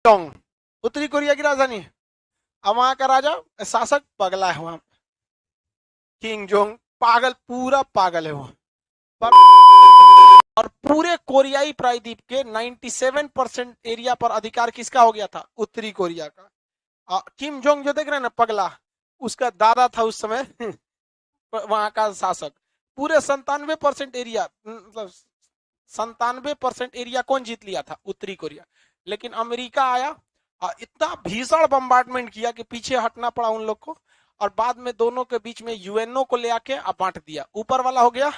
Jong उत्तरी Korea की राजधानी है। अब वहां का राजा शासक पगला है वहां, किंग जोंग पागल, पूरा पागल है वो। पर और पूरे कोरियाई प्रायद्वीप के 97% एरिया पर अधिकार किसका हो गया था? उत्तरी कोरिया का। किम जोंग जो देख रहे हैं ना पगला, उसका दादा था उस समय वहां का शासक। पूरे 97% एरिया, मतलब 97% एरिया कौन जीत लिया था? उत्तरी कोरिया। लेकिन अमेरिका आया और इतना भीषण बम्बार्टमेंट किया कि पीछे हटना पड़ा उन लोग को। और बाद में दोनों के बीच में यूएनओ को ले आके बांट दिया। ऊपर वाला हो गया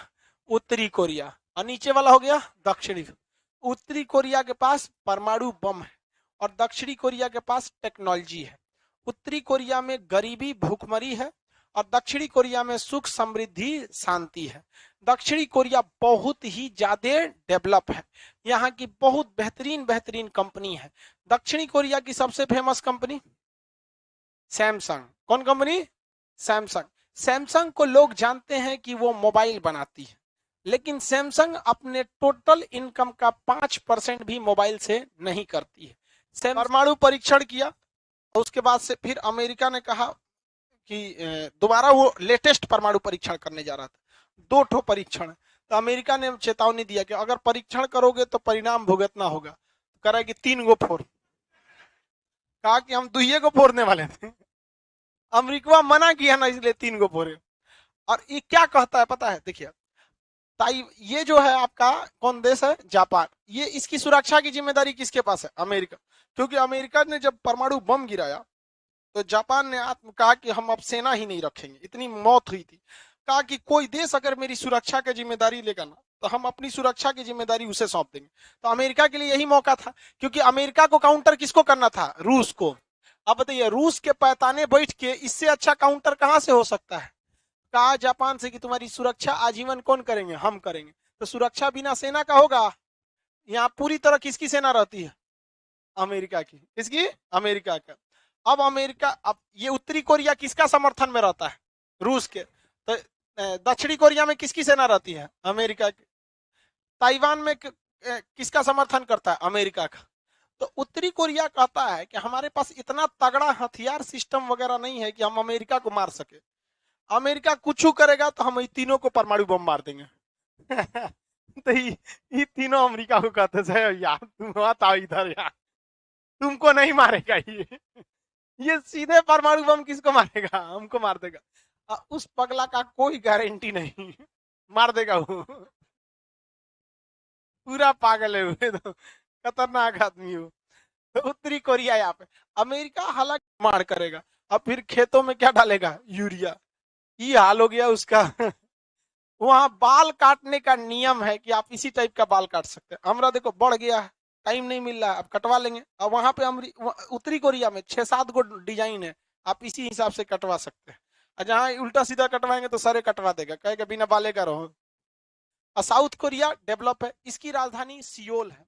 उत्तरी कोरिया और नीचे वाला हो गया दक्षिणी। उत्तरी कोरिया के पास परमाणु बम है और दक्षिणी कोरिया के पास टेक्नोलॉजी है। उत्तरी कोरिया में गरीबी भूखमरी है और दक्षिणी कोरिया में सुख समृद्धि शांति है। दक्षिणी कोरिया बहुत ही ज्यादा डेवलप है, यहाँ की बहुत बेहतरीन बेहतरीन कंपनी है। दक्षिणी कोरिया की सबसे फेमस कंपनी सैमसंग। कौन कंपनी? सैमसंग। सैमसंग को लोग जानते हैं कि वो मोबाइल बनाती है, लेकिन सैमसंग अपने टोटल इनकम का 5% भी मोबाइल से नहीं करती है। परमाणु परीक्षण किया, उसके बाद से फिर अमेरिका ने कहा कि दोबारा वो लेटेस्ट परमाणु परीक्षण करने जा रहा था। 2 ठो परीक्षण। तो अमेरिका ने चेतावनी दिया कि अगर परीक्षण करोगे तो परिणाम भुगतना होगा। करा कि 3 गो फोड़, कहा कि हम 2 को फोड़ने वाले थे। अमेरिका मना किया ना, इसलिए 3 गो फोड़े। और ये क्या कहता है पता है? देखिए, ताई ये जो है आपका कौन देश है? जापान। ये इसकी सुरक्षा की जिम्मेदारी किसके पास है? अमेरिका। क्योंकि अमेरिका ने जब परमाणु बम गिराया तो जापान ने कहा कि हम अब सेना ही नहीं रखेंगे, इतनी मौत हुई थी। कहा कि कोई देश अगर मेरी सुरक्षा की जिम्मेदारी लेगा ना तो हम अपनी सुरक्षा की जिम्मेदारी उसे सौंप देंगे। तो अमेरिका के लिए यही मौका था, क्योंकि अमेरिका को काउंटर किसको करना था? रूस को। अब बताइए, रूस के पैताने बैठ के इससे अच्छा काउंटर कहां से हो सकता है? कहा जापान से कि तुम्हारी सुरक्षा आजीवन कौन करेंगे? हम करेंगे। तो सुरक्षा बिना सेना का होगा? यहाँ पूरी तरह किसकी सेना रहती है? अमेरिका की। किसकी? अमेरिका का। अब अमेरिका, अब ये उत्तरी कोरिया किसका समर्थन में रहता है? रूस के। तो दक्षिणी कोरिया में किसकी सेना रहती है? अमेरिका की। ताइवान में किसका समर्थन करता है? अमेरिका का। तो उत्तरी कोरिया कहता है कि हमारे पास इतना तगड़ा हथियार सिस्टम वगैरह नहीं है कि हम अमेरिका को मार सके। अमेरिका कुछ करेगा तो हम तीनों को परमाणु बम मार देंगे। तो ये तीनों अमेरिका को कहते थे यार तुम मत आओ इधर यार, तुमको नहीं मारेगा ये सीधे परमाणु बम किसको मारेगा? हमको मार देगा। उस पगला का कोई गारंटी नहीं, मार देगा वो। पूरा पागल है वो तो, खतरनाक आदमी हो। तो उत्तरी कोरिया यहाँ पे, अमेरिका हालांकि मार करेगा। अब फिर खेतों में क्या डालेगा? यूरिया। ये हाल हो गया उसका। वहां बाल काटने का नियम है कि आप इसी टाइप का बाल काट सकते हैं। हमरा देखो बढ़ गया है, टाइम नहीं मिल रहा है, अब कटवा लेंगे। अब वहां पे उत्तरी कोरिया में 6-7 गो डिजाइन है, आप इसी हिसाब से कटवा सकते हैं। और जहां उल्टा सीधा कटवाएंगे तो सारे कटवा देगा, कहेगा बिना बाले का रहो। और साउथ कोरिया डेवलप है, इसकी राजधानी सियोल है।